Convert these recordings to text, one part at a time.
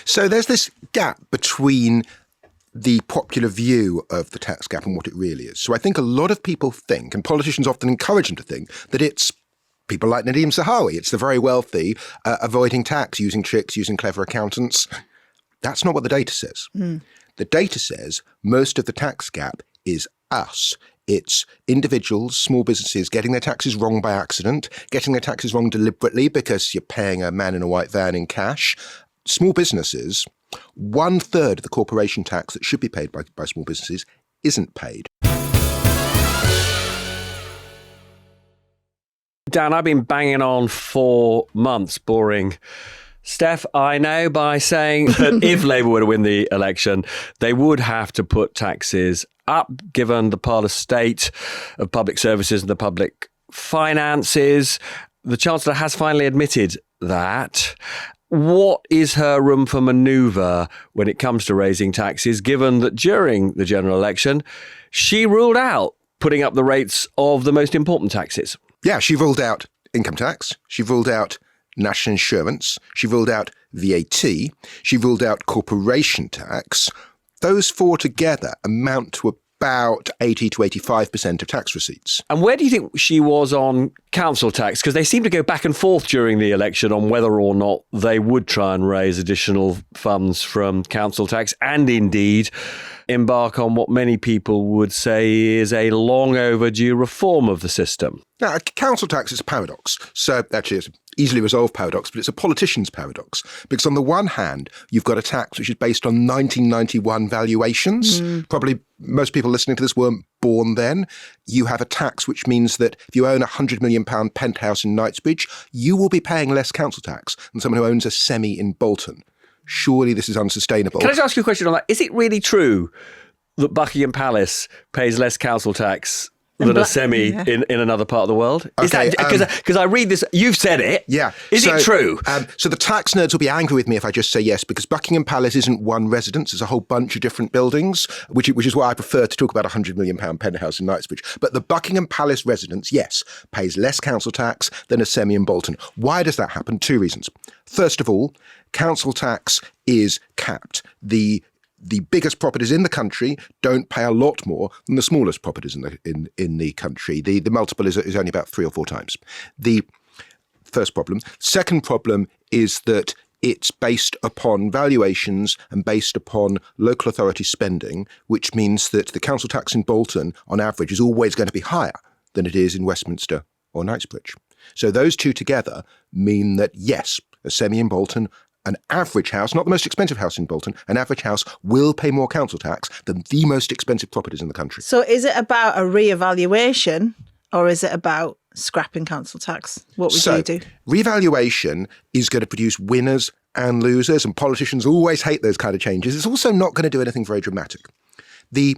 So there's this gap between the popular view of the tax gap and what it really is. So I think a lot of people think, and politicians often encourage them to think, that it's people like Nadeem Sahawi, it's the very wealthy avoiding tax, using tricks, using clever accountants. That's not what the data says. The data says most of the tax gap is us. It's individuals, small businesses getting their taxes wrong by accident, getting their taxes wrong deliberately because you're paying a man in a white van in cash. Small businesses, 1/3 of the corporation tax that should be paid by small businesses isn't paid. Dan, I've been banging on for months, boring Steph, I know, by saying that if Labour were to win the election, they would have to put taxes up, given the parlous state of public services and the public finances. The Chancellor has finally admitted that. What is her room for manoeuvre when it comes to raising taxes, given that during the general election, she ruled out putting up the rates of the most important taxes? Yeah, she ruled out income tax. She ruled out national insurance. She ruled out VAT. She ruled out corporation tax. Those four together amount to about 80 to 85% of tax receipts. And where do you think she was on council tax? Because they seem to go back and forth during the election on whether or not they would try and raise additional funds from council tax and indeed embark on what many people would say is a long overdue reform of the system. Now, council tax is a paradox. So actually, it's an easily resolved paradox, but it's a politician's paradox. Because on the one hand, you've got a tax which is based on 1991 valuations. Probably most people listening to this weren't born then. You have a tax which means that if you own a £100 million penthouse in Knightsbridge, you will be paying less council tax than someone who owns a semi in Bolton. Surely this is unsustainable. Can I just ask you a question on that? Is it really true that Buckingham Palace pays less council tax than a semi in another part of the world? Is Okay, that because I read this? You've said it. Yeah. Is it true? So the tax nerds will be angry with me if I just say yes, because Buckingham Palace isn't one residence. It's a whole bunch of different buildings, which is why I prefer to talk about a £100 million penthouse in Knightsbridge. But the Buckingham Palace residence, yes, pays less council tax than a semi in Bolton. Why does that happen? Two reasons. First of all, council tax is capped. The biggest properties in the country don't pay a lot more than the smallest properties in the country. The multiple is only about 3 or 4 times. The first problem. Second problem is that it's based upon valuations and based upon local authority spending, which means that the council tax in Bolton, on average, is always going to be higher than it is in Westminster or Knightsbridge. So those two together mean that, yes, a semi in Bolton, an average house, not the most expensive house in Bolton, an average house will pay more council tax than the most expensive properties in the country. So is it about a re-evaluation or is it about scrapping council tax? What would you do? Revaluation is going to produce winners and losers, and politicians always hate those kind of changes. It's also not going to do anything very dramatic. The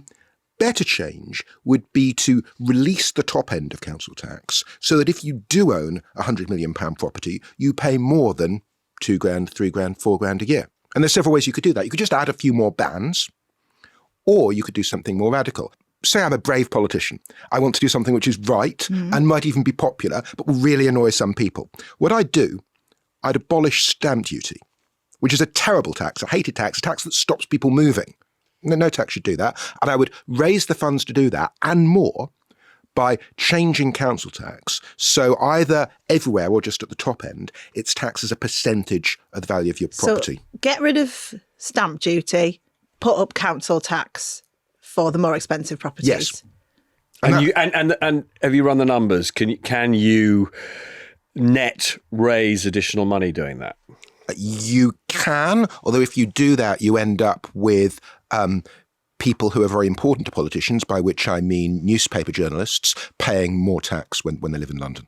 better change would be to release the top end of council tax so that if you do own a £100 million property, you pay more than £2,000, £3,000, £4,000 a year. And there's several ways you could do that. You could just add a few more bands, or you could do something more radical. Say I'm a brave politician. I want to do something which is right and might even be popular, but will really annoy some people. What I'd do, I'd abolish stamp duty, which is a terrible tax, a hated tax, a tax that stops people moving. No tax should do that. And I would raise the funds to do that and more by changing council tax. So either everywhere or just at the top end, it's taxed as a percentage of the value of your property. So get rid of stamp duty, put up council tax for the more expensive properties. Yes. And have you run the numbers? Can you net raise additional money doing that? You can, although if you do that, you end up with people who are very important to politicians, by which I mean newspaper journalists, paying more tax when they live in London.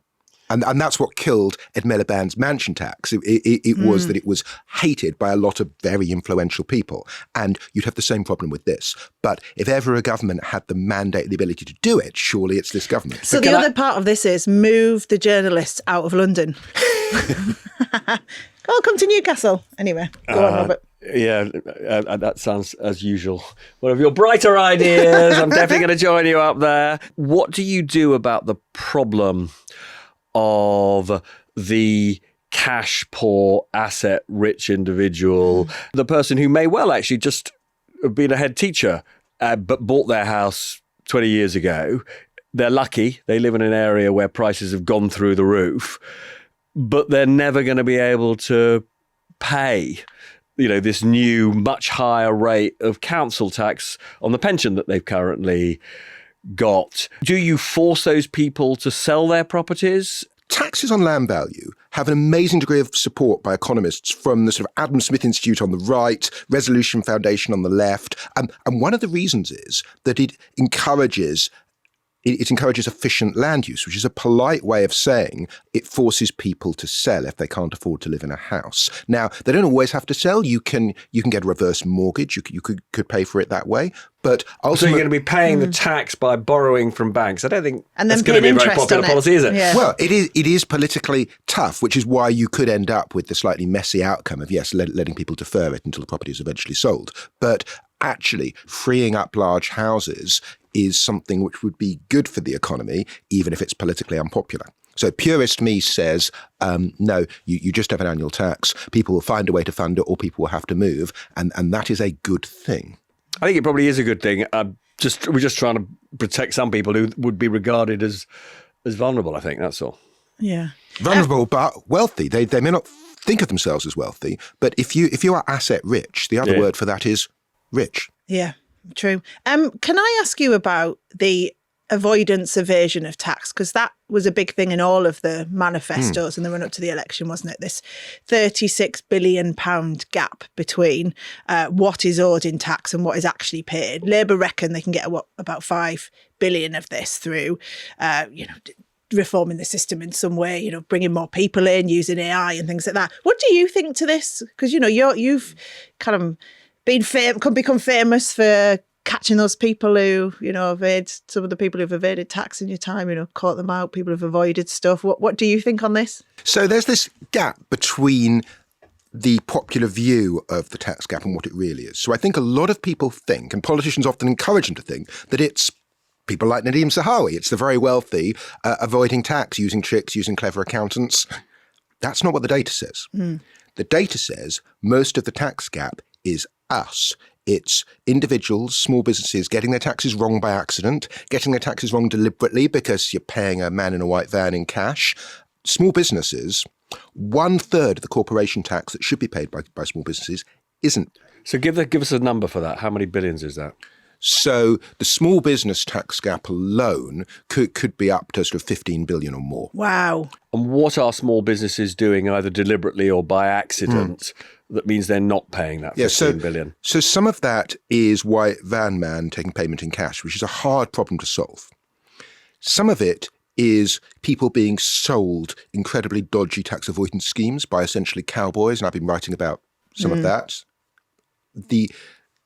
And that's what killed Ed Miliband's mansion tax. It was that it was hated by a lot of very influential people. And you'd have the same problem with this. But if ever a government had the mandate, the ability to do it, surely it's this government. So the other part of this is move the journalists out of London. Oh, come to Newcastle. Anyway, go on, Robert. Yeah, that sounds as usual. One of your brighter ideas. I'm definitely going to join you up there. What do you do about the problem of the cash poor, asset rich individual, the person who may well actually just have been a head teacher but bought their house 20 years ago. They're lucky. They live in an area where prices have gone through the roof, but they're never going to be able to pay, this new, much higher rate of council tax on the pension that they've currently got. Do you force those people to sell their properties? Taxes on land value have an amazing degree of support by economists from the sort of Adam Smith Institute on the right, Resolution Foundation on the left. And one of the reasons is that it encourages efficient land use, which is a polite way of saying it forces people to sell if they can't afford to live in a house. Now, they don't always have to sell. You can get a reverse mortgage. You could pay for it that way. But ultimately, so you're going to be paying the tax by borrowing from banks. I don't think and that's then going to be a very interest popular on it. policy, is it? Yeah. Well, it is politically tough, which is why you could end up with the slightly messy outcome of, yes, letting people defer it until the property is eventually sold. But actually, freeing up large houses is something which would be good for the economy, even if it's politically unpopular. So purist me says, no, you just have an annual tax. People will find a way to fund it, or people will have to move. And that is a good thing. I think it probably is a good thing. We're just trying to protect some people who would be regarded as vulnerable, I think, that's all. Yeah. Vulnerable but wealthy. They may not think of themselves as wealthy, but if you are asset rich, the other word for that is rich. Yeah, true. Can I ask you about the avoidance evasion of tax? Because that was a big thing in all of the manifestos in the run up to the election, wasn't it? This £36 billion gap between what is owed in tax and what is actually paid. Labour reckon they can get about £5 billion of this through, reforming the system in some way, bringing more people in, using AI and things like that. What do you think to this? Because, you've kind of become famous for catching those people who, some of the people who've evaded tax in your time, caught them out, people who've avoided stuff. What do you think on this? So there's this gap between the popular view of the tax gap and what it really is. So I think a lot of people think, and politicians often encourage them to think, that it's people like Nadeem Sahawi, it's the very wealthy avoiding tax, using tricks, using clever accountants. That's not what the data says. The data says most of the tax gap is us. It's individuals, small businesses getting their taxes wrong by accident, getting their taxes wrong deliberately because you're paying a man in a white van in cash. Small businesses, 1/3 of the corporation tax that should be paid by small businesses isn't. So give us a number for that. How many billions is that? So the small business tax gap alone could be up to sort of 15 billion or more. Wow. And what are small businesses doing either deliberately or by accident that means they're not paying that 15 billion? So some of that is white van man taking payment in cash, which is a hard problem to solve. Some of it is people being sold incredibly dodgy tax avoidance schemes by essentially cowboys, and I've been writing about some of that.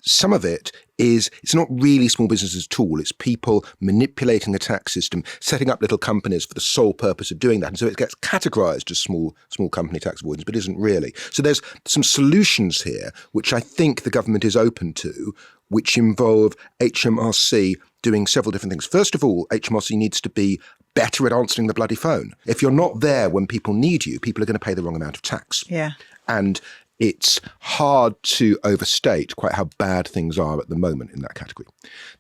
Some of it is, it's not really small businesses at all. It's people manipulating the tax system, setting up little companies for the sole purpose of doing that. And so it gets categorized as small company tax avoidance, but isn't really. So there's some solutions here, which I think the government is open to, which involve HMRC doing several different things. First of all, HMRC needs to be better at answering the bloody phone. If you're not there when people need you, people are going to pay the wrong amount of tax. Yeah. And it's hard to overstate quite how bad things are at the moment in that category.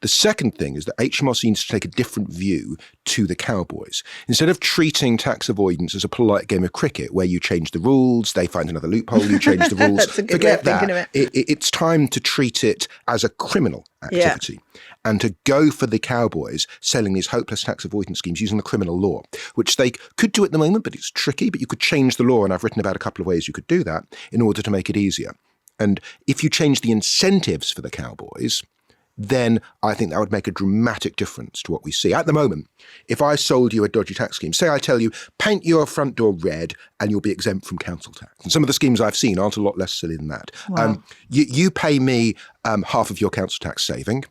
The second thing is that HMRC needs to take a different view to the cowboys. Instead of treating tax avoidance as a polite game of cricket where you change the rules, they find another loophole, you change the rules, That's a good way of thinking of it. It's time to treat it as a criminal activity. And to go for the cowboys selling these hopeless tax avoidance schemes using the criminal law, which they could do at the moment, but it's tricky, but you could change the law. And I've written about a couple of ways you could do that in order to make it easier. And if you change the incentives for the cowboys, then I think that would make a dramatic difference to what we see. At the moment, if I sold you a dodgy tax scheme, say I tell you, paint your front door red and you'll be exempt from council tax. And some of the schemes I've seen aren't a lot less silly than that. Wow. You pay me half of your council tax saving.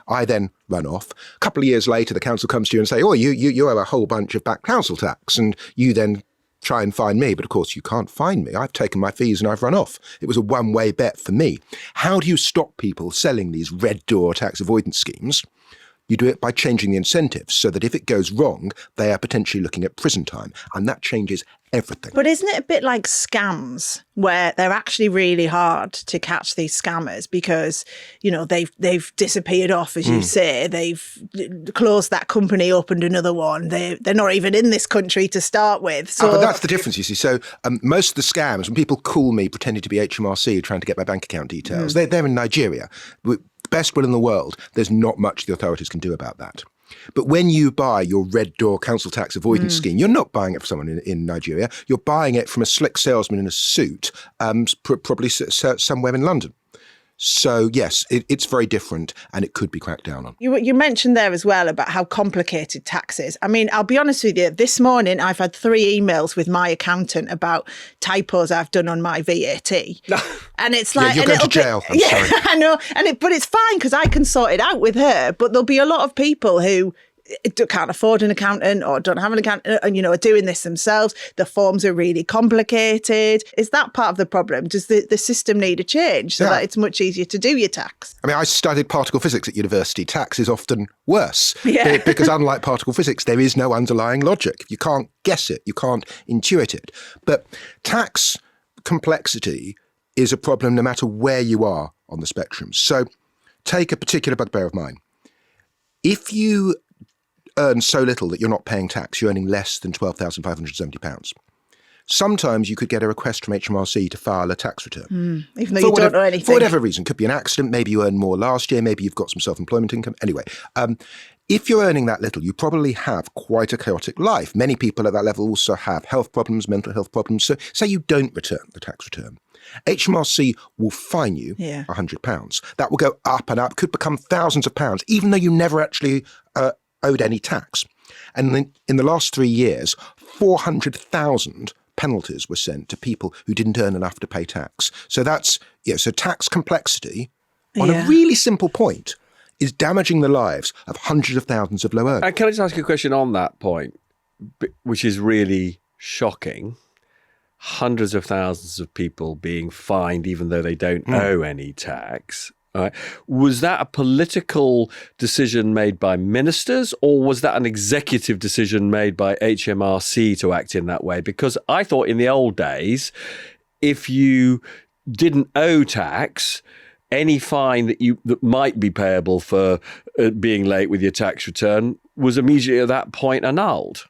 I then run off. A couple of years later, the council comes to you and say, oh, you owe a whole bunch of back council tax. And you then try and find me. But of course, you can't find me. I've taken my fees and I've run off. It was a one-way bet for me. How do you stop people selling these red door tax avoidance schemes? You do it by changing the incentives so that if it goes wrong, they are potentially looking at prison time. And that changes everything. But isn't it a bit like scams where they're actually really hard to catch these scammers because, they've disappeared off, as you say, they've closed that company, opened another one. They're not even in this country to start with. So but that's the difference, you see. So most of the scams, when people call me pretending to be HMRC trying to get my bank account details, they're in Nigeria. Best will in the world, there's not much the authorities can do about that. But when you buy your Red Door council tax avoidance scheme, you're not buying it from someone in Nigeria. You're buying it from a slick salesman in a suit, probably somewhere in London. So, yes, it's very different and it could be cracked down on. You mentioned there as well about how complicated tax is. I mean, I'll be honest with you, this morning I've had 3 emails with my accountant about typos I've done on my VAT. And it's like... you're going to jail, I'm sorry. I know, but it's fine because I can sort it out with her. But there'll be a lot of people who can't afford an accountant or don't have an accountant and, are doing this themselves. The forms are really complicated. Is that part of the problem? Does the system need a change so that it's much easier to do your tax? I mean, I studied particle physics at university. Tax is often worse Yeah. because unlike particle physics, there is no underlying logic. You can't guess it. You can't intuit it. But tax complexity is a problem no matter where you are on the spectrum. So take a particular bugbear of mine. If you earn so little that you're not paying tax, you're earning less than £12,570. Sometimes you could get a request from HMRC to file a tax return. Even though you don't know anything. For whatever reason. Could be an accident, maybe you earned more last year, maybe you've got some self-employment income. Anyway, if you're earning that little, you probably have quite a chaotic life. Many people at that level also have health problems, mental health problems. So say you don't return the tax return. HMRC will fine you £100. That will go up and up, could become thousands of pounds, even though you never actually owed any tax. And in the last 3 years, 400,000 penalties were sent to people who didn't earn enough to pay tax. So that's, so tax complexity on a really simple point is damaging the lives of hundreds of thousands of low earners. Can I just ask you a question on that point, which is really shocking? Hundreds of thousands of people being fined even though they don't owe any tax. Right. Was that a political decision made by ministers or was that an executive decision made by HMRC to act in that way? Because I thought in the old days, if you didn't owe tax, any fine that might be payable for being late with your tax return was immediately at that point annulled.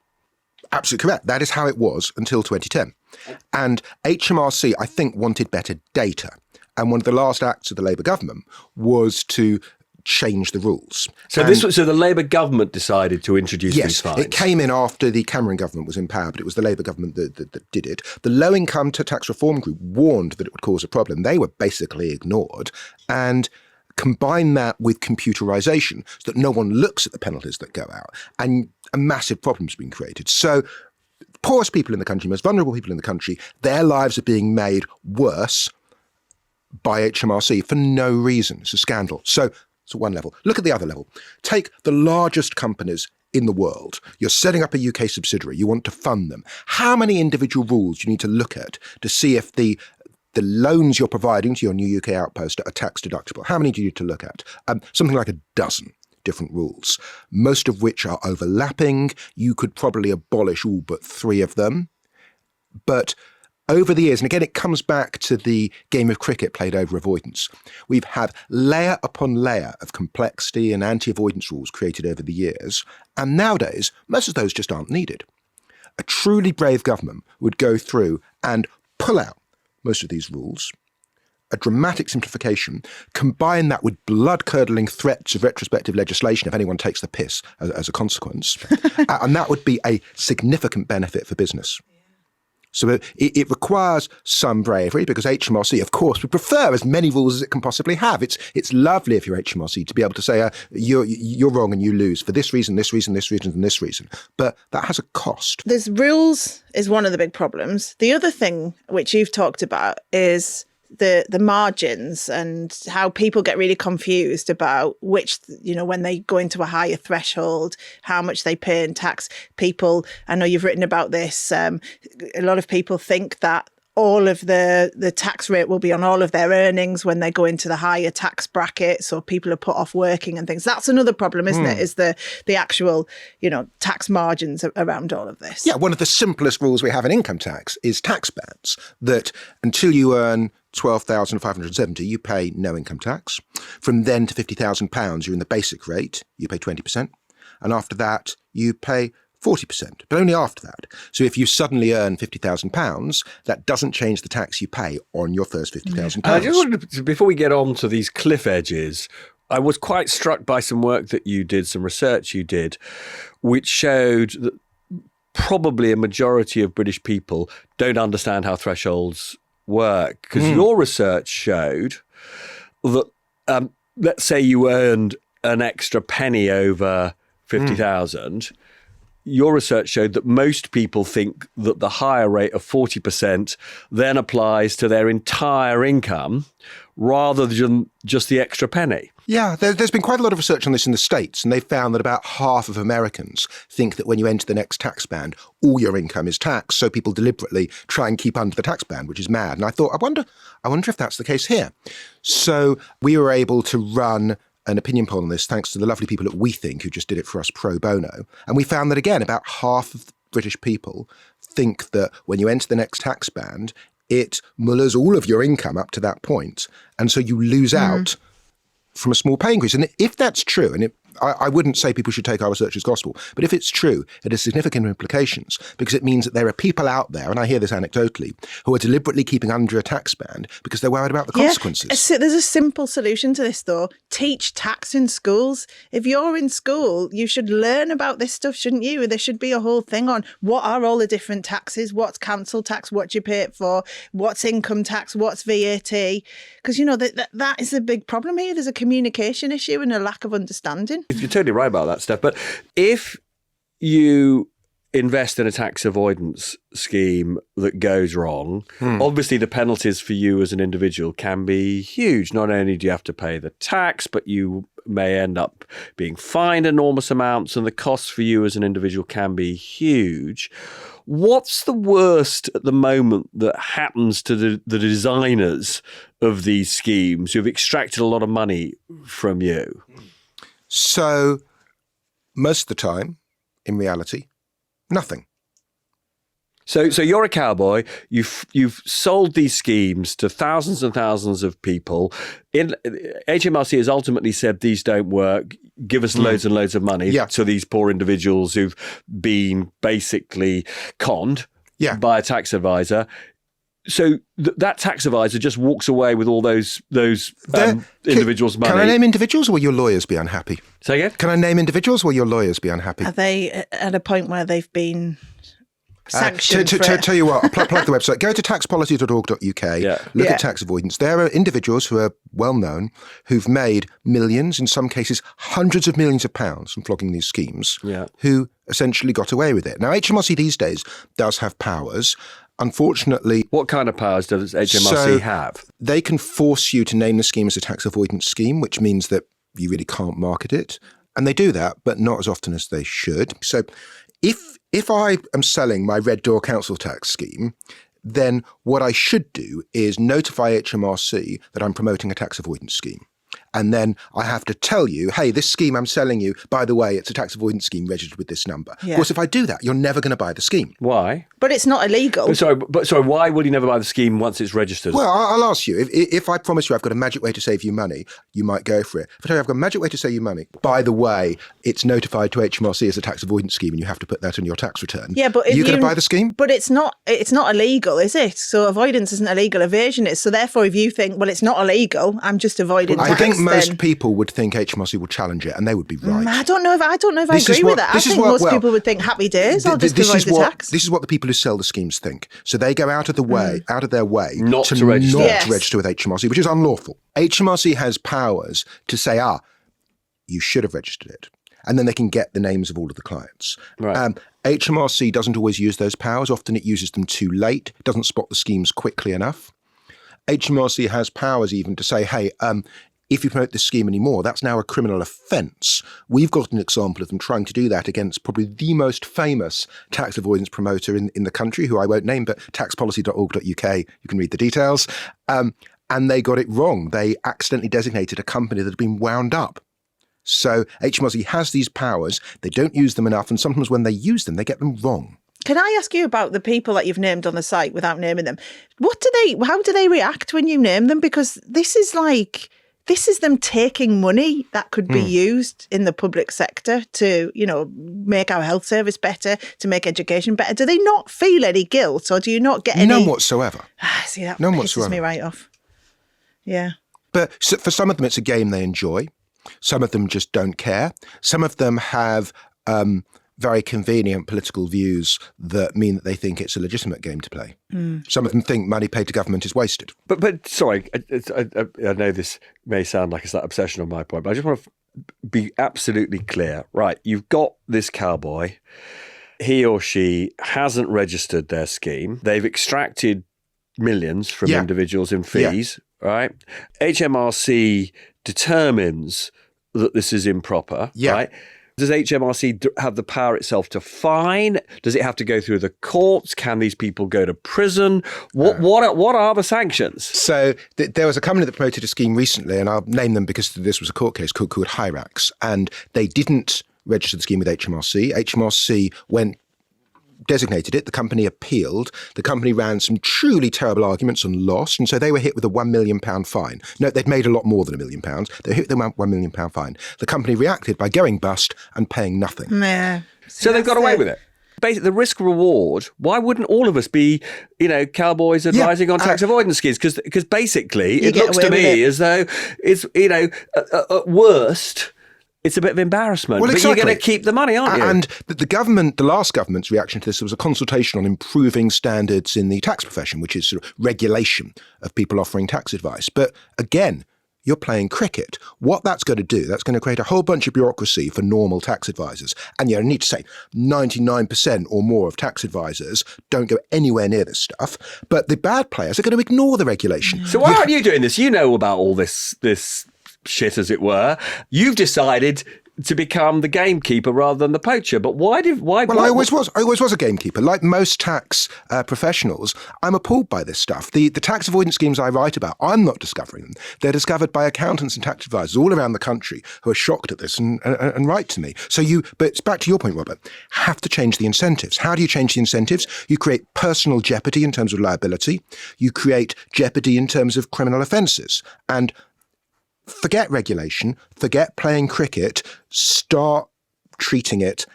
Absolutely correct. That is how it was until 2010. And HMRC, I think, wanted better data. And one of the last acts of the Labour government was to change the rules. So the Labour government decided to introduce these fines? Yes, it came in after the Cameron government was in power, but it was the Labour government that did it. The low-income tax reform group warned that it would cause a problem. They were basically ignored. And combine that with computerisation so that no one looks at the penalties that go out. And a massive problem's been created. So poorest people in the country, most vulnerable people in the country, their lives are being made worse by HMRC for no reason. It's a scandal. So one level. Look at the other level. Take the largest companies in the world. You're setting up a UK subsidiary. You want to fund them. How many individual rules do you need to look at to see if the loans you're providing to your new UK outpost are tax deductible? How many do you need to look at? Something like a dozen different rules, most of which are overlapping. You could probably abolish all but 3 of them. But over the years, and again, it comes back to the game of cricket played over avoidance. We've had layer upon layer of complexity and anti-avoidance rules created over the years. And nowadays, most of those just aren't needed. A truly brave government would go through and pull out most of these rules, a dramatic simplification, combine that with blood-curdling threats of retrospective legislation if anyone takes the piss as a consequence, and that would be a significant benefit for business. So it requires some bravery because HMRC, of course, would prefer as many rules as it can possibly have. It's lovely if you're HMRC to be able to say you're wrong and you lose for this reason, this reason, this reason, and this reason. But that has a cost. There's rules is one of the big problems. The other thing which you've talked about is the margins and how people get really confused about which, when they go into a higher threshold, how much they pay in tax. People, I know you've written about this, a lot of people think that all of the tax rate will be on all of their earnings when they go into the higher tax bracket. So people are put off working and things. That's another problem, isn't it? Is the actual, tax margins around all of this. Yeah, one of the simplest rules we have in income tax is tax bands, that until you earn 12,570, you pay no income tax. From then to £50,000, you're in the basic rate, you pay 20%. And after that, you pay 40%, but only after that. So if you suddenly earn £50,000, that doesn't change the tax you pay on your first £50,000. I just wanted to, before we get on to these cliff edges, I was quite struck by some work that you did, some research you did, which showed that probably a majority of British people don't understand how thresholds work. Because your research showed that, let's say you earned an extra penny over 50,000, your research showed that most people think that the higher rate of 40% then applies to their entire income rather than just the extra penny. Yeah, there's been quite a lot of research on this in the States, and they found that about half of Americans think that when you enter the next tax band, all your income is taxed. So people deliberately try and keep under the tax band, which is mad. And I thought, I wonder if that's the case here. So we were able to run an opinion poll on this thanks to the lovely people at We Think who just did it for us pro bono. And we found that, again, about half of the British people think that when you enter the next tax band, it mullers all of your income up to that point. And so you lose out from a small pay increase. And if that's true, and I wouldn't say people should take our research as gospel, but if it's true, it has significant implications because it means that there are people out there, and I hear this anecdotally, who are deliberately keeping under a tax band because they're worried about the consequences. There's a simple solution to this, though. Teach tax in schools. If you're in school, you should learn about this stuff, shouldn't you? There should be a whole thing on what are all the different taxes, what's council tax, what do you pay it for, what's income tax, what's VAT. Because, that is a big problem here. There's a communication issue and a lack of understanding. You're totally right about that, Steph. But if you invest in a tax avoidance scheme that goes wrong, obviously the penalties for you as an individual can be huge. Not only do you have to pay the tax, but you may end up being fined enormous amounts, and the costs for you as an individual can be huge. What's the worst at the moment that happens to the designers of these schemes who've extracted a lot of money from you? So most of the time, in reality, nothing. So you're a cowboy. You've sold these schemes to thousands and thousands of people. HMRC has ultimately said these don't work. Give us loads and loads of money to these poor individuals who've been basically conned by a tax advisor. So that tax advisor just walks away with all those individuals' money. Can I name individuals or will your lawyers be unhappy? Say again? Can I name individuals or will your lawyers be unhappy? Are they at a point where they've been sanctioned for it? Tell you what, plug the website. Go to taxpolicy.org.uk, look at tax avoidance. There are individuals who are well known who've made millions, in some cases hundreds of millions of pounds from flogging these schemes, who essentially got away with it. Now, HMRC these days does have powers. Unfortunately... What kind of powers does HMRC have? They can force you to name the scheme as a tax avoidance scheme, which means that you really can't market it. And they do that, but not as often as they should. So if I am selling my Red Door council tax scheme, then what I should do is notify HMRC that I'm promoting a tax avoidance scheme. And then I have to tell you, hey, this scheme I'm selling you, by the way, it's a tax avoidance scheme registered with this number. Of course, if I do that, you're never going to buy the scheme. Why? But it's not illegal. Sorry, why will you never buy the scheme once it's registered? Well, I'll ask you. If I promise you I've got a magic way to save you money, you might go for it. If I tell you I've got a magic way to save you money, by the way, it's notified to HMRC as a tax avoidance scheme and you have to put that on your tax return. Yeah, but if you're going to buy the scheme? But it's not illegal, is it? So avoidance isn't illegal, evasion is. So therefore, if you think, well, it's not illegal, I'm just avoiding tax. I think most people would think HMRC will challenge it, and they would be right. I don't know if I agree with that. I think most people would think happy days. I'll just avoid the tax. This is what the people who sell the schemes think. So they go out of their way not to register with HMRC, which is unlawful. HMRC has powers to say, you should have registered it. And then they can get the names of all of the clients. Right. HMRC doesn't always use those powers. Often it uses them too late. It doesn't spot the schemes quickly enough. HMRC has powers even to say, hey, if you promote this scheme anymore, that's now a criminal offence. We've got an example of them trying to do that against probably the most famous tax avoidance promoter in the country, who I won't name, but taxpolicy.org.uk, you can read the details. And they got it wrong. They accidentally designated a company that had been wound up. So HMRC has these powers. They don't use them enough. And sometimes when they use them, they get them wrong. Can I ask you about the people that you've named on the site without naming them? How do they react when you name them? Because this is them taking money that could be used in the public sector to, make our health service better, to make education better. Do they not feel any guilt, or do you not get any? None whatsoever. See, that None pisses whatsoever. me right off. Yeah. But for some of them, it's a game they enjoy. Some of them just don't care. Some of them have very convenient political views that mean that they think it's a legitimate game to play. Some of them think money paid to government is wasted. But sorry, I know this may sound like it's that obsession on my point, but I just want to be absolutely clear. Right, you've got this cowboy. He or she hasn't registered their scheme. They've extracted millions from individuals in fees, right? HMRC determines that this is improper, right? Does HMRC have the power itself to fine? Does it have to go through the courts? Can these people go to prison? What are the sanctions? So there was a company that promoted a scheme recently, and I'll name them because this was a court case, called Hyrax, and they didn't register the scheme with HMRC. HMRC designated it. The company appealed. The company ran some truly terrible arguments and lost, and so they were hit with a £1 million fine. No, they'd made a lot more than £1 million. They were hit with a £1 million fine. The company reacted by going bust and paying nothing. Yeah. So they've got away with it. Basically, the risk reward, why wouldn't all of us be, cowboys advising on tax avoidance schemes? Because basically, it looks to me as though it's, at worst, it's a bit of embarrassment. Well, exactly. But you're going to keep the money, aren't you? And the last government's reaction to this was a consultation on improving standards in the tax profession, which is sort of regulation of people offering tax advice. But again, you're playing cricket. What that's going to do, that's going to create a whole bunch of bureaucracy for normal tax advisors. And I need to say 99% or more of tax advisors don't go anywhere near this stuff. But the bad players are going to ignore the regulation. So why aren't you doing this? You know about all this shit, as it were. You've decided to become the gamekeeper rather than the poacher. But why? Well, I always was. I always was a gamekeeper. Like most tax professionals, I'm appalled by this stuff. The tax avoidance schemes I write about, I'm not discovering them. They're discovered by accountants and tax advisors all around the country who are shocked at this and write to me. But it's back to your point, Robert, have to change the incentives. How do you change the incentives? You create personal jeopardy in terms of liability. You create jeopardy in terms of criminal offences. And forget regulation, forget playing cricket, start treating it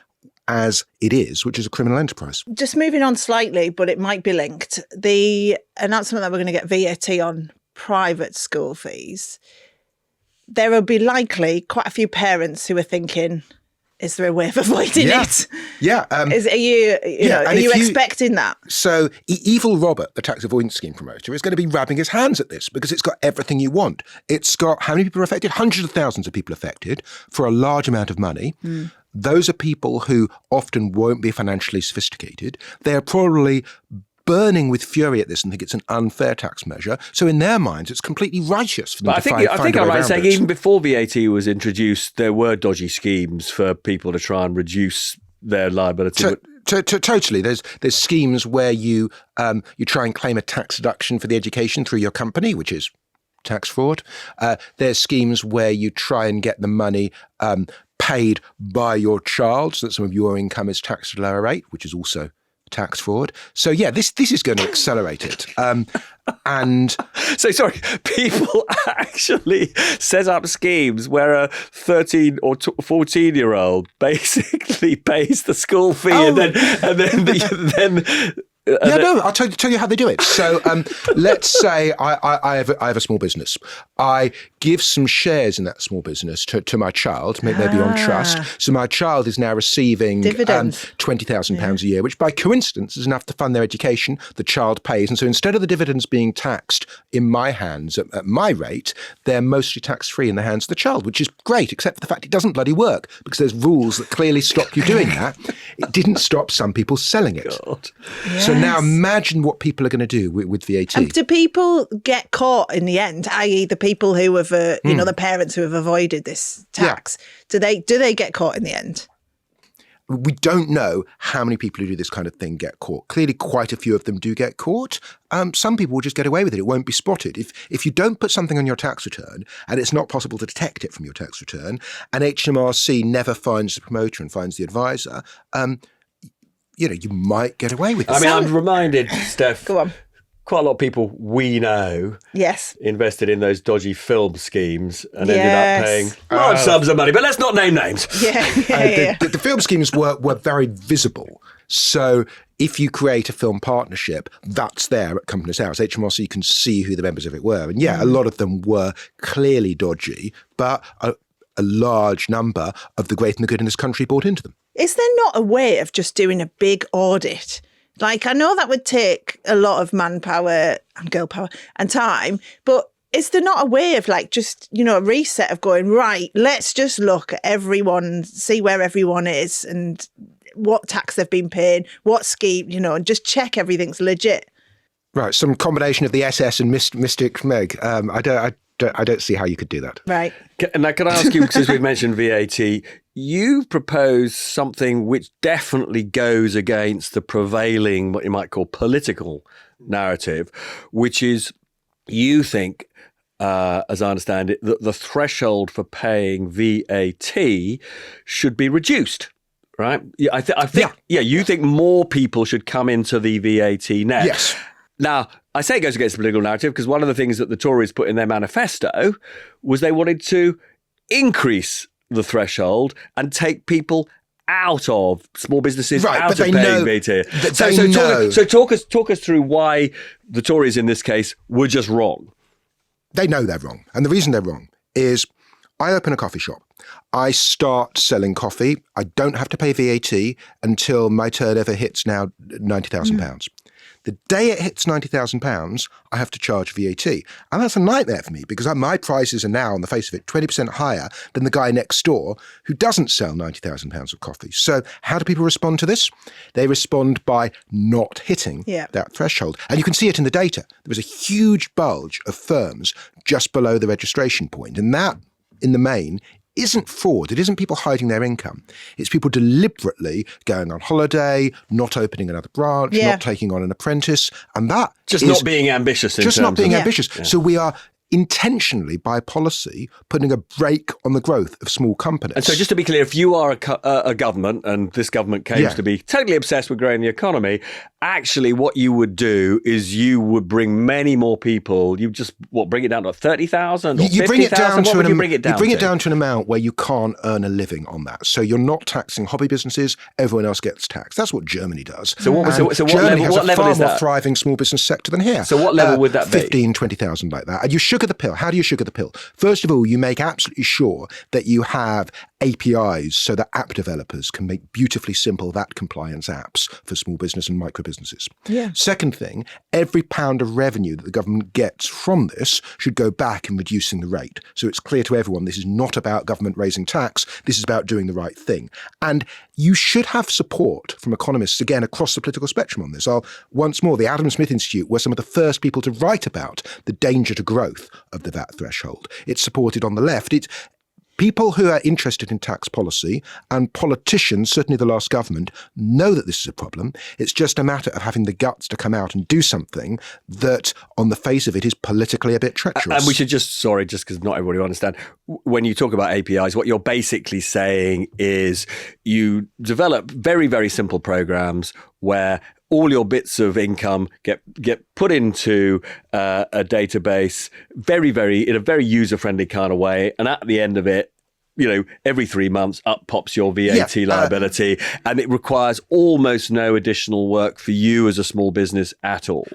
as it is, which is a criminal enterprise. Just moving on slightly, but it might be linked. The announcement that we're going to get VAT on private school fees, there will be likely quite a few parents who are thinking, is there a way of avoiding it? Yeah. Are you expecting that? So evil Robert, the tax avoidance scheme promoter, is going to be rubbing his hands at this because it's got everything you want. It's got how many people are affected? Hundreds of thousands of people affected for a large amount of money. Those are people who often won't be financially sophisticated. They're probably burning with fury at this and think it's an unfair tax measure. So in their minds, it's completely righteous for them to find a way around it. I think I'm right saying even before VAT was introduced, there were dodgy schemes for people to try and reduce their liability. Totally. There's schemes where you try and claim a tax deduction for the education through your company, which is tax fraud. There's schemes where you try and get the money paid by your child so that some of your income is taxed at a lower rate, which is also tax fraud. So yeah, this is going to accelerate it. And so sorry, people actually set up schemes where a 13 or 14-year-old basically pays the school fee and then I'll tell you how they do it. So let's say I have a small business. I give some shares in that small business to my child, maybe on trust. So my child is now receiving £20,000 a year, which by coincidence is enough to fund their education. The child pays. And so instead of the dividends being taxed in my hands at my rate, they're mostly tax-free in the hands of the child, which is great, except for the fact it doesn't bloody work because there's rules that clearly stop you doing that. It didn't stop some people selling it. God. So And now imagine what people are going to do with VAT. And do people get caught in the end, i.e. the people who have, the parents who have avoided this tax? Yeah. Do they get caught in the end? We don't know how many people who do this kind of thing get caught. Clearly, quite a few of them do get caught. Some people will just get away with it. It won't be spotted. If you don't put something on your tax return and it's not possible to detect it from your tax return, and HMRC never finds the promoter and finds the advisor, you might get away with it. I mean, I'm reminded, Steph. Go on. Quite a lot of people we know invested in those dodgy film schemes and ended up paying large sums of money. But let's not name names. The film schemes were very visible. So if you create a film partnership, that's there at Companies House. HMRC can see who the members of it were. And a lot of them were clearly dodgy, but a large number of the great and the good in this country bought into them. Is there not a way of just doing a big audit? Like, I know that would take a lot of manpower and girl power and time, but is there not a way of just, a reset of going, right, let's just look at everyone, see where everyone is and what tax they've been paying, what scheme, and just check everything's legit. Right. Some combination of the SS and Mystic Meg. I don't see how you could do that. Right. Now, can I ask you, since we've mentioned VAT, you propose something which definitely goes against the prevailing, what you might call political narrative, which is you think, as I understand it, that the threshold for paying VAT should be reduced. Right? I think you think more people should come into the VAT net. Yes. Now, I say it goes against the political narrative because one of the things that the Tories put in their manifesto was they wanted to increase the threshold and take people out of small businesses, out of paying VAT. So talk us through why the Tories in this case were just wrong. They know they're wrong. And the reason they're wrong is I open a coffee shop. I start selling coffee. I don't have to pay VAT until my turnover hits now £90,000. The day it hits £90,000, I have to charge VAT. And that's a nightmare for me because my prices are now, on the face of it, 20% higher than the guy next door who doesn't sell £90,000 of coffee. So how do people respond to this? They respond by not hitting that threshold. And you can see it in the data. There was a huge bulge of firms just below the registration point. And that, in the main, isn't fraud. It isn't people hiding their income. It's people deliberately going on holiday, not opening another branch, not taking on an apprentice. And that just not being ambitious. Ambitious. So we are intentionally, by policy, putting a brake on the growth of small companies. And so just to be clear, if you are a government, and this government claims to be totally obsessed with growing the economy, actually what you would do is you would bring many more people. You just, bring it down to 30,000 or 50,000? What would you bring it down to? You bring it down to an amount where you can't earn a living on that. So you're not taxing hobby businesses. Everyone else gets taxed. That's what Germany does. So what level is that? Germany has a far more thriving small business sector than here. So what level would that be? 15, 20,000 like that. And you sugar the pill. How do you sugar the pill? First of all, you make absolutely sure that you have APIs so that app developers can make beautifully simple VAT compliance apps for small business and micro businesses. Yeah. Second thing, every pound of revenue that the government gets from this should go back in reducing the rate. So it's clear to everyone this is not about government raising tax. This is about doing the right thing. And you should have support from economists, again, across the political spectrum on this. Once more, the Adam Smith Institute were some of the first people to write about the danger to growth of the VAT threshold. It's supported on the left. It's people who are interested in tax policy and politicians, certainly the last government, know that this is a problem. It's just a matter of having the guts to come out and do something that, on the face of it, is politically a bit treacherous. And we should just because not everybody will understand, when you talk about APIs, what you're basically saying is you develop very, very simple programs where all your bits of income get put into a database in a very user-friendly kind of way. And at the end of it, every 3 months up pops your VAT liability. And it requires almost no additional work for you as a small business at all.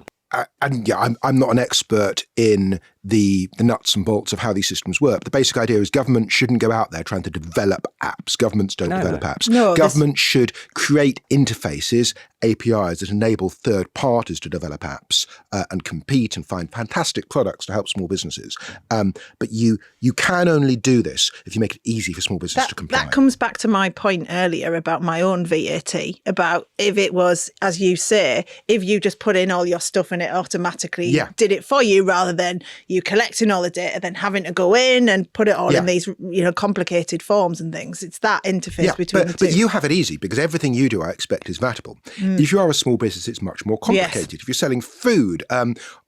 And yeah, I'm not an expert in the nuts and bolts of how these systems work. The basic idea is government shouldn't go out there trying to develop apps. Governments don't develop apps. No, government should create interfaces, APIs that enable third parties to develop apps and compete and find fantastic products to help small businesses. But you can only do this if you make it easy for small business to comply. That comes back to my point earlier about my own VAT, about if it was, as you say, if you just put in all your stuff and it automatically did it for you, rather than you collecting all the data, then having to go in and put it all in these complicated forms and things. It's that interface between the two. But you have it easy because everything you do, I expect, is vatable. If you are a small business, it's much more complicated. Yes. If you're selling food,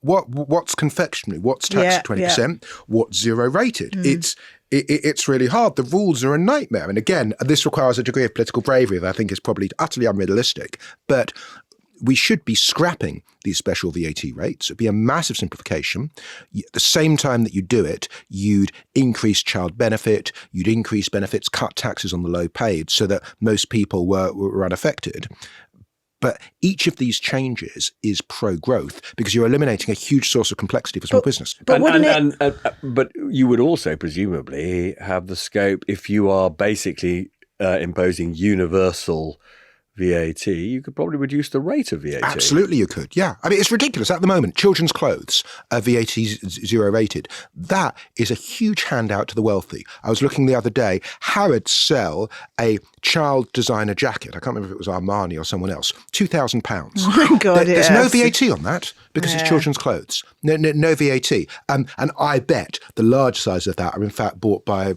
what's confectionery? What's taxed at 20%? What's zero rated? It's really hard. The rules are a nightmare. And again, this requires a degree of political bravery that I think is probably utterly unrealistic. But we should be scrapping these special VAT rates. It'd be a massive simplification. At the same time that you do it, you'd increase child benefit, you'd increase benefits, cut taxes on the low paid so that most people were unaffected. But each of these changes is pro-growth because you're eliminating a huge source of complexity for small business. But you would also presumably have the scope, if you are basically imposing universal VAT, you could probably reduce the rate of VAT. Absolutely you could, yeah. I mean, it's ridiculous. At the moment, children's clothes are VAT zero rated. That is a huge handout to the wealthy. I was looking the other day, Harrods sell a child designer jacket. I can't remember if it was Armani or someone else. £2,000. Oh my God, There's no VAT on that because it's children's clothes. No VAT. And I bet the large size of that are in fact bought by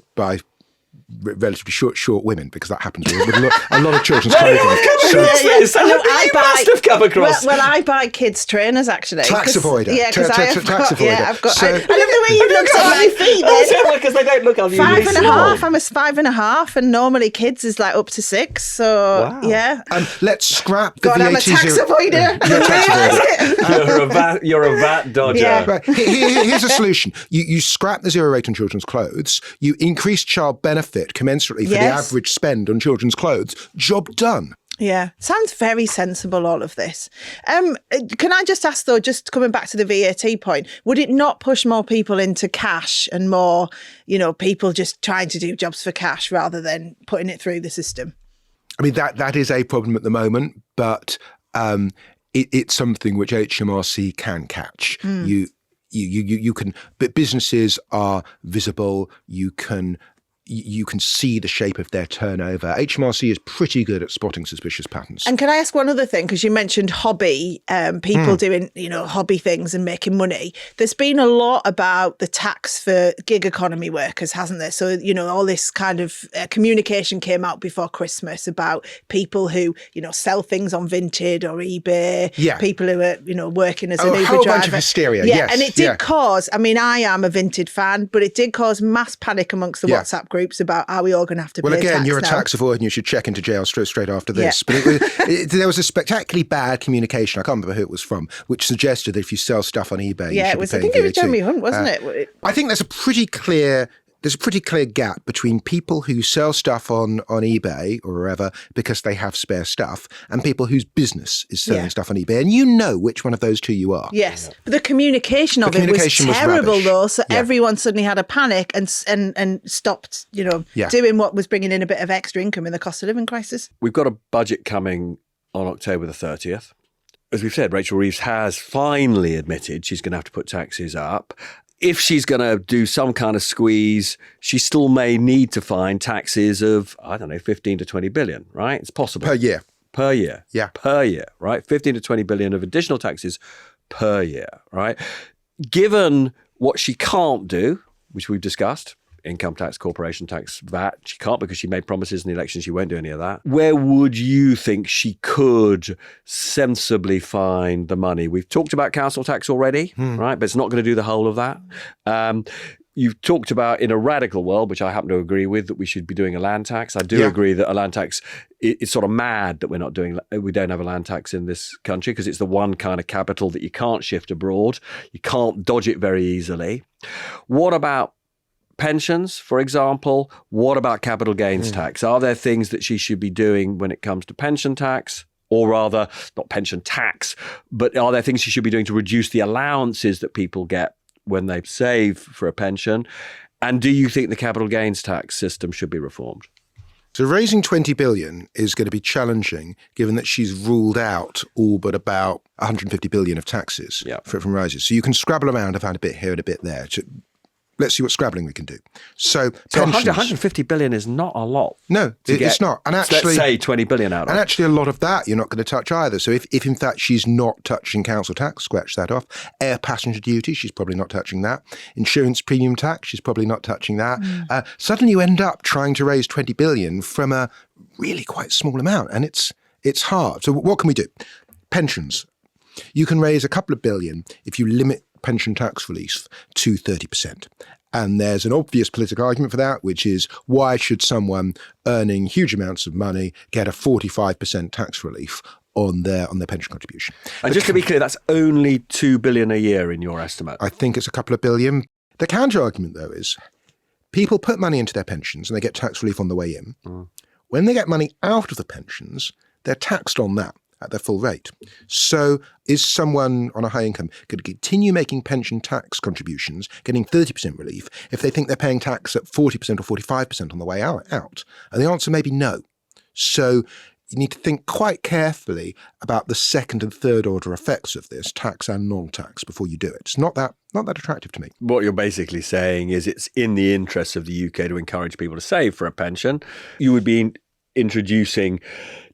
relatively short women, because that happens with a lot of children's clothing. I must have come across. Well, I buy kids' trainers actually. Tax avoider. Yeah, because tax avoider. Yeah, I've got. I love the way you looked at my feet. Because they don't look unusually 5.5. I'm a 5.5, and normally kids is like up to 6. So yeah. Let's scrap the VAT. I'm a tax avoider. You're a tax avoider. You're a VAT dodger. Yeah. Right. Here's a solution. You scrap the zero rate on children's clothes. You increase child benefit commensurately for the average spend on children's clothes. Job done. Yeah, sounds very sensible, all of this. Can I just ask, though, just coming back to the VAT point, would it not push more people into cash and more, people just trying to do jobs for cash rather than putting it through the system? I mean, that is a problem at the moment, but it's something which HMRC can catch. You can, but businesses are visible. You can see the shape of their turnover. HMRC is pretty good at spotting suspicious patterns. And can I ask one other thing? Because you mentioned hobby, people doing, hobby things and making money. There's been a lot about the tax for gig economy workers, hasn't there? So, all this kind of communication came out before Christmas about people who, sell things on Vinted or eBay. Yeah. People who are, working as an Uber driver. A whole bunch of hysteria, yes. And it did cause, I am a Vinted fan, but it did cause mass panic amongst the WhatsApp groups about, are we all going to have to pay tax? Well, again, you're a now? Tax avoider and you should check into jail straight after this. But there was a spectacularly bad communication, I can't remember who it was from, which suggested that if you sell stuff on eBay, you should be paying I think it was Jeremy Hunt, wasn't it? I think there's a pretty clear gap between people who sell stuff on eBay or wherever because they have spare stuff and people whose business is selling stuff on eBay. And you know which one of those two you are. Yes. But the communication of it was terrible, though. So everyone suddenly had a panic and stopped, doing what was bringing in a bit of extra income in the cost of living crisis. We've got a budget coming on October the 30th. As we've said, Rachel Reeves has finally admitted she's going to have to put taxes up. If she's going to do some kind of squeeze, she still may need to find taxes of, 15 to 20 billion, right? It's possible. Per year. Yeah. Per year, right? 15 to 20 billion of additional taxes per year, right? Given what she can't do, which we've discussed, income tax, corporation tax, VAT. She can't because she made promises in the election. She won't do any of that. Where would you think she could sensibly find the money? We've talked about council tax already, right? But it's not going to do the whole of that. You've talked about, in a radical world, which I happen to agree with, that we should be doing a land tax. I do agree that a land tax, it's sort of mad that we don't have a land tax in this country because it's the one kind of capital that you can't shift abroad. You can't dodge it very easily. What about pensions, for example? What about capital gains tax? Are there things that she should be doing when it comes to pension tax? or rather, not pension tax, but are there things she should be doing to reduce the allowances that people get when they save for a pension? And do you think the capital gains tax system should be reformed? So raising 20 billion is going to be challenging, given that she's ruled out all but about 150 billion of taxes from rises. So you can scrabble around and find a bit here and a bit there. Let's see what scrabbling we can do. So 150 billion is not a lot. No, it's not. And actually, let's say 20 billion out of it. And actually, a lot of that you're not going to touch either. So if in fact she's not touching council tax, scratch that off. Air passenger duty, she's probably not touching that. Insurance premium tax, she's probably not touching that. Suddenly you end up trying to raise 20 billion from a really quite small amount. And it's hard. So what can we do? Pensions. You can raise a couple of billion if you limit pension tax relief to 30%. And there's an obvious political argument for that, which is why should someone earning huge amounts of money get a 45% tax relief on their pension contribution? And just to be clear, that's only 2 billion a year in your estimate. I think it's a couple of billion. The counter argument, though, is people put money into their pensions and they get tax relief on the way in. When they get money out of the pensions, they're taxed on that at their full rate. So is someone on a high income going to continue making pension tax contributions, getting 30% relief, if they think they're paying tax at 40% or 45% on the way out? And the answer may be no. So you need to think quite carefully about the second and third order effects of this, tax and non-tax, before you do it. It's not that attractive to me. What you're basically saying is it's in the interests of the UK to encourage people to save for a pension. You would be introducing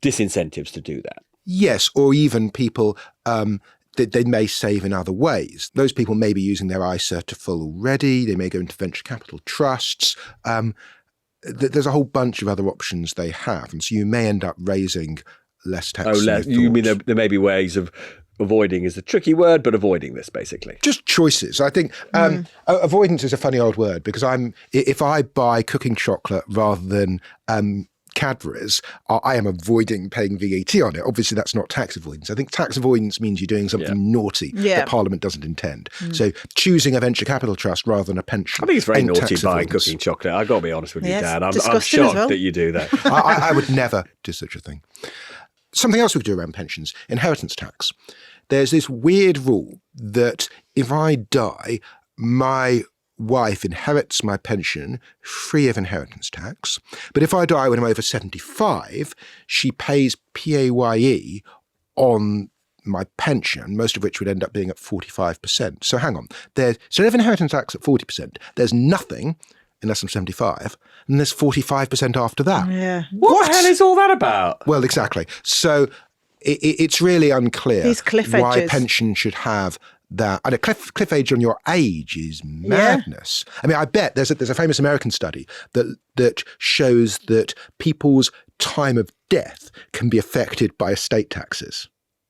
disincentives to do that. Yes, or even people they may save in other ways. Those people may be using their ISA to full already. They may go into venture capital trusts. There's a whole bunch of other options they have. And so you may end up raising less tax. You mean there may be ways of avoiding is a tricky word, but avoiding this basically. Just choices. I think avoidance is a funny old word because if I buy cooking chocolate rather than Cadbury's, I am avoiding paying VAT on it. Obviously, that's not tax avoidance. I think tax avoidance means you're doing something naughty that Parliament doesn't intend. So choosing a venture capital trust rather than a pension. I think it's very naughty buying cooking chocolate. I've got to be honest with you, Dan. I'm shocked that you do that. I would never do such a thing. Something else we could do around pensions, inheritance tax. There's this weird rule that if I die, my wife inherits my pension free of inheritance tax. But if I die when I'm over 75, she pays PAYE on my pension, most of which would end up being at 45%. So hang on. Instead of inheritance tax at 40%, there's nothing unless I'm 75, and there's 45% after that. Yeah. What the hell is all that about? Well, exactly. So it's really unclear why pension should have that. And a cliff age on your age is madness. Yeah. I mean, I bet there's a famous American study that shows that people's time of death can be affected by estate taxes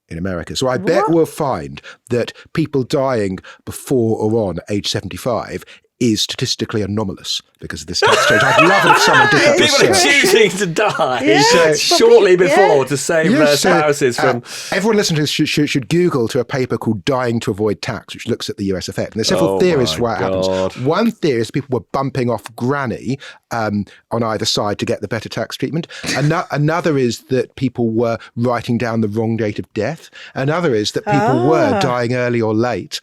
in America. So I bet we'll find that people dying before or on age 75 is statistically anomalous because of this tax change. I'd love it if someone did that. People are choosing to die shortly before to save their spouses from... Everyone listening to this should Google to a paper called Dying to Avoid Tax, which looks at the US effect. And there's several theories for why it happens. One theory is people were bumping off granny on either side to get the better tax treatment. Another is that people were writing down the wrong date of death. Another is that people were dying early or late,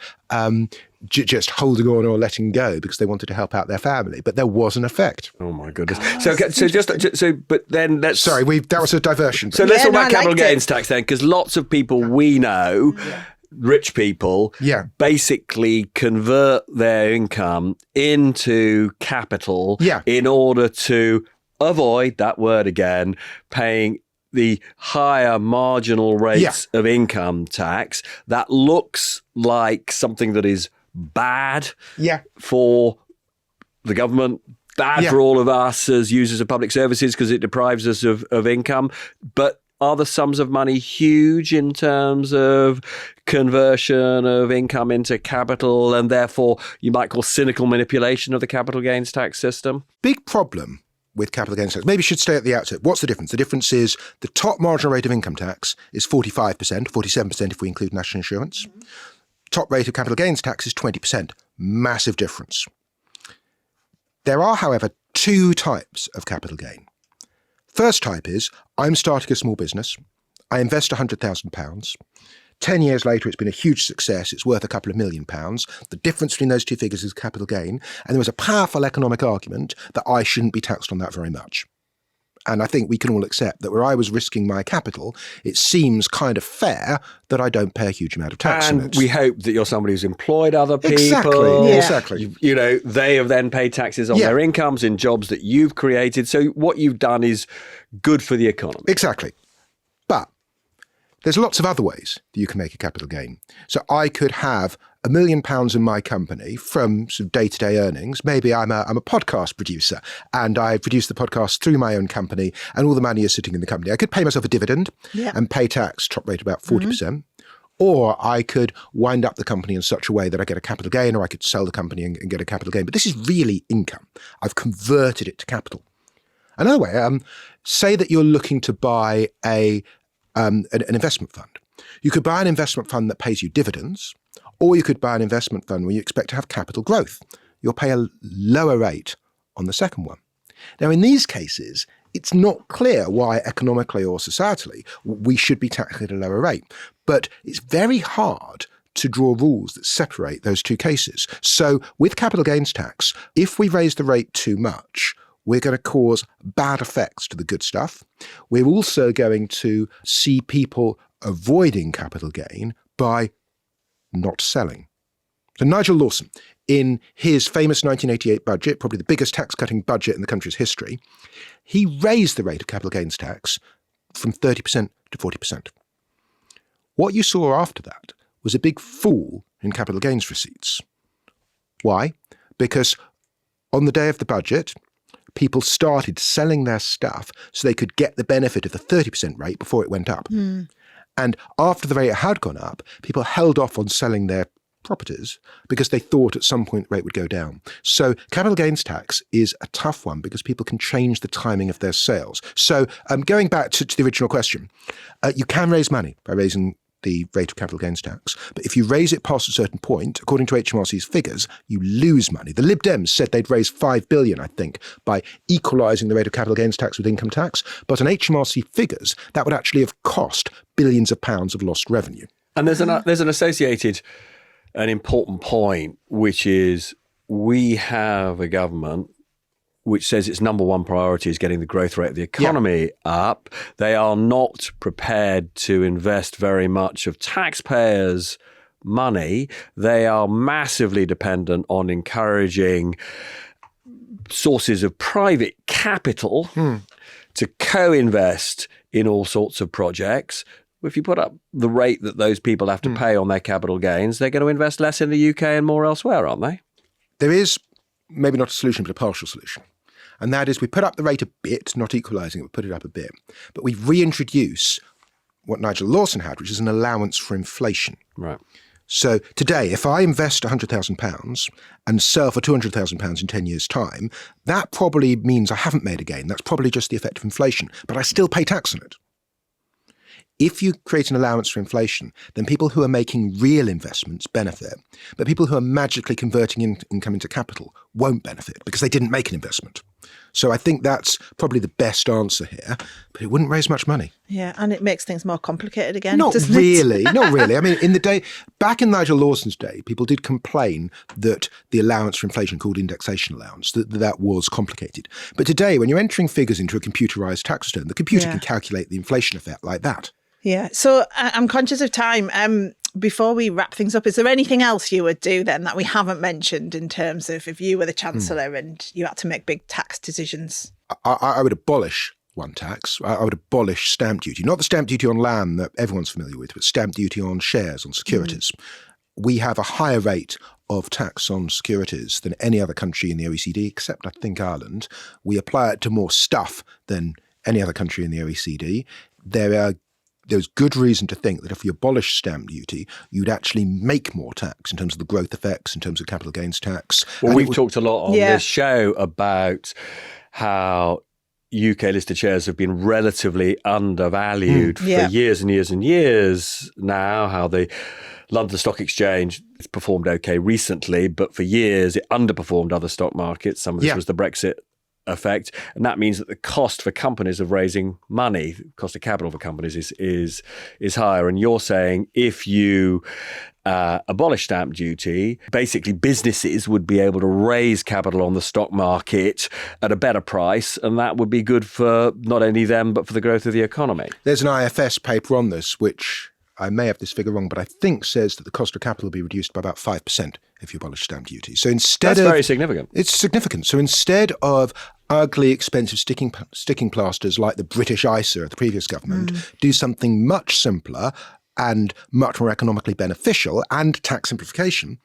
just holding on or letting go because they wanted to help out their family, but there was an effect. Oh my goodness! But then let's. Sorry, that was a diversion. So let's talk about capital gains tax then, because lots of people we know, rich people, basically convert their income into capital in order to avoid that word again, paying the higher marginal rates of income tax. That looks like something that is bad for the government, bad for all of us as users of public services because it deprives us of income. But are the sums of money huge in terms of conversion of income into capital and therefore you might call cynical manipulation of the capital gains tax system? Big problem with capital gains tax. Maybe you should stay at the outset. What's the difference? The difference is the top marginal rate of income tax is 45%, 47% if we include national insurance. Top rate of capital gains tax is 20%. Massive difference. There are, however, two types of capital gain. First type is, I'm starting a small business. I invest £100,000. 10 years later, it's been a huge success. It's worth a couple of £1 million. The difference between those two figures is capital gain. And there was a powerful economic argument that I shouldn't be taxed on that very much. And I think we can all accept that where I was risking my capital, it seems kind of fair that I don't pay a huge amount of tax on it. And we hope that you're somebody who's employed other people. Exactly. You know, they have then paid taxes on their incomes in jobs that you've created. So what you've done is good for the economy. Exactly. But there's lots of other ways that you can make a capital gain. So I could have £1 million in my company from sort of day-to-day earnings. Maybe I'm a podcast producer and I produce the podcast through my own company and all the money is sitting in the company. I could pay myself a dividend and pay tax, top rate about 40%. Or I could wind up the company in such a way that I get a capital gain, or I could sell the company and get a capital gain. But this is really income. I've converted it to capital. Another way, say that you're looking to buy an investment fund. You could buy an investment fund that pays you dividends, or you could buy an investment fund where you expect to have capital growth. You'll pay a lower rate on the second one. Now, in these cases, it's not clear why economically or societally we should be taxed at a lower rate. But it's very hard to draw rules that separate those two cases. So with capital gains tax, if we raise the rate too much, we're going to cause bad effects to the good stuff. We're also going to see people avoiding capital gain by not selling. So Nigel Lawson, in his famous 1988 budget, probably the biggest tax-cutting budget in the country's history, he raised the rate of capital gains tax from 30% to 40%. What you saw after that was a big fall in capital gains receipts. Why? Because on the day of the budget, people started selling their stuff so they could get the benefit of the 30% rate before it went up. And after the rate had gone up, people held off on selling their properties because they thought at some point the rate would go down. So capital gains tax is a tough one because people can change the timing of their sales. So going back to the original question, you can raise money by raising the rate of capital gains tax. But if you raise it past a certain point, according to HMRC's figures, you lose money. The Lib Dems said they'd raise $5 billion, I think, by equalising the rate of capital gains tax with income tax. But on HMRC figures, that would actually have cost billions of pounds of lost revenue. And there's an associated, an important point, which is we have a government which says its number one priority is getting the growth rate of the economy up. They are not prepared to invest very much of taxpayers' money. They are massively dependent on encouraging sources of private capital to co-invest in all sorts of projects. If you put up the rate that those people have to pay on their capital gains, they're going to invest less in the UK and more elsewhere, aren't they? There is maybe not a solution, but a partial solution. And that is we put up the rate a bit, not equalising it, we put it up a bit. But we reintroduce what Nigel Lawson had, which is an allowance for inflation. Right. So today, if I invest £100,000 and sell for £200,000 in 10 years' time, that probably means I haven't made a gain. That's probably just the effect of inflation, but I still pay tax on it. If you create an allowance for inflation, then people who are making real investments benefit, but people who are magically converting income into capital won't benefit because they didn't make an investment. So I think that's probably the best answer here, but it wouldn't raise much money. Yeah, and it makes things more complicated again, Not doesn't really, it? not really. I mean, back in Nigel Lawson's day, people did complain that the allowance for inflation called indexation allowance, that was complicated. But today, when you're entering figures into a computerised tax return, the computer can calculate the inflation effect like that. Yeah, so I'm conscious of time. Before we wrap things up, is there anything else you would do then that we haven't mentioned in terms of if you were the Chancellor and you had to make big tax decisions? I would abolish one tax. I would abolish stamp duty. Not the stamp duty on land that everyone's familiar with, but stamp duty on shares, on securities. We have a higher rate of tax on securities than any other country in the OECD, except I think Ireland. We apply it to more stuff than any other country in the OECD. There's good reason to think that if you abolish stamp duty, you'd actually make more tax in terms of the growth effects, in terms of capital gains tax. Well, we've talked a lot on this show about how UK-listed shares have been relatively undervalued for years and years and years now, how the London Stock Exchange has performed okay recently, but for years it underperformed other stock markets. Some of this was the Brexit effect, and that means that the cost for companies of raising money, cost of capital for companies is higher. And you're saying if you abolish stamp duty, basically businesses would be able to raise capital on the stock market at a better price, and that would be good for not only them but for the growth of the economy. There's an IFS paper on this, which I may have this figure wrong, but I think says that the cost of capital will be reduced by about 5% if you abolish stamp duty. So instead That's very significant. It's significant. So instead of ugly, expensive sticking plasters like the British ISA of the previous government, do something much simpler and much more economically beneficial and tax simplification,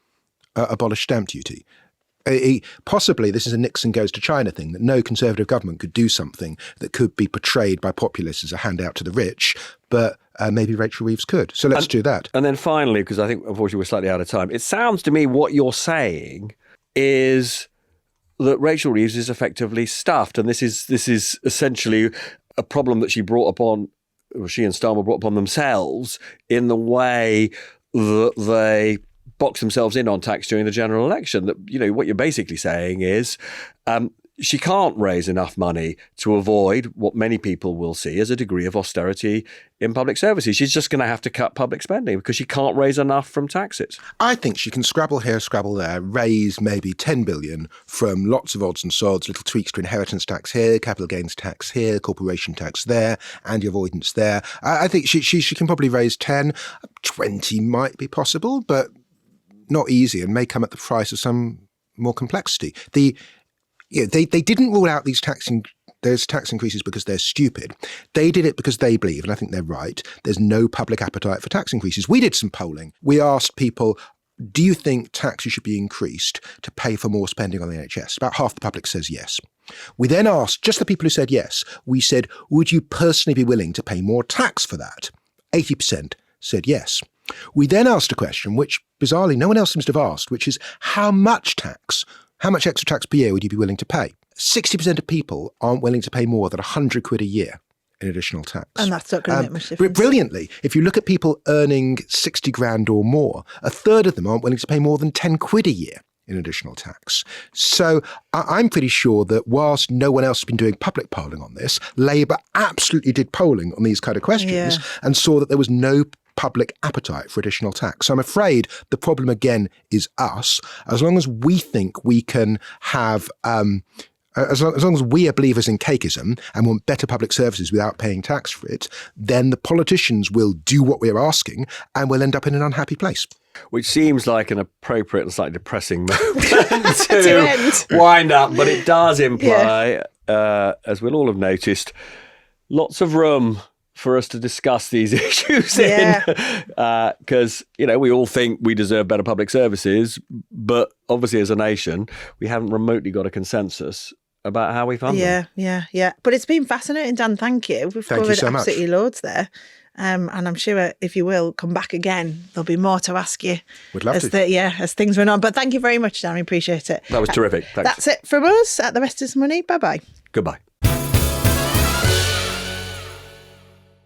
abolish stamp duty. Possibly this is a Nixon goes to China thing, that no Conservative government could do something that could be portrayed by populists as a handout to the rich, but maybe Rachel Reeves could. So let's do that. And then finally, because I think unfortunately we're slightly out of time, it sounds to me what you're saying is that Rachel Reeves is effectively stuffed, and this is essentially a problem that she brought upon, or she and Starmer brought upon themselves in the way that they box themselves in on tax during the general election. That, you know, what you're basically saying is she can't raise enough money to avoid what many people will see as a degree of austerity in public services. She's just going to have to cut public spending because she can't raise enough from taxes. I think she can scrabble here, scrabble there, raise maybe 10 billion from lots of odds and sods, little tweaks to inheritance tax here, capital gains tax here, corporation tax there, anti-avoidance there. I think she can probably raise 10, 20 might be possible, but not easy, and may come at the price of some more complexity. They didn't rule out these tax increases because they're stupid. They did it because they believe, and I think they're right, there's no public appetite for tax increases. We did some polling. We asked people, do you think taxes should be increased to pay for more spending on the NHS? About half the public says yes. We then asked just the people who said yes. We said, would you personally be willing to pay more tax for that? 80% said yes. We then asked a question which, bizarrely, no one else seems to have asked, which is how much extra tax per year would you be willing to pay? 60% of people aren't willing to pay more than 100 quid a year in additional tax. And that's not going to make much difference. Brilliantly, if you look at people earning 60 grand or more, a third of them aren't willing to pay more than 10 quid a year in additional tax. So I'm pretty sure that whilst no one else has been doing public polling on this, Labour absolutely did polling on these kind of questions and saw that there was no public appetite for additional tax. So I'm afraid the problem again is us. As long as we think we can have, as long as we are believers in cakeism and want better public services without paying tax for it, then the politicians will do what we're asking and we'll end up in an unhappy place. Which seems like an appropriate and slightly depressing moment to wind up, but it does imply, as we'll all have noticed, lots of room for us to discuss these issues in, because we all think we deserve better public services, but obviously as a nation we haven't remotely got a consensus about how we fund them. Yeah. But it's been fascinating, Dan. Thank you. We've covered absolutely loads there. And I'm sure if you will come back again, there'll be more to ask you. We'd love to. As things run on. But thank you very much, Dan. We appreciate it. That was terrific. Thanks. That's it from us at The Rest Is Money. Bye-bye. Goodbye.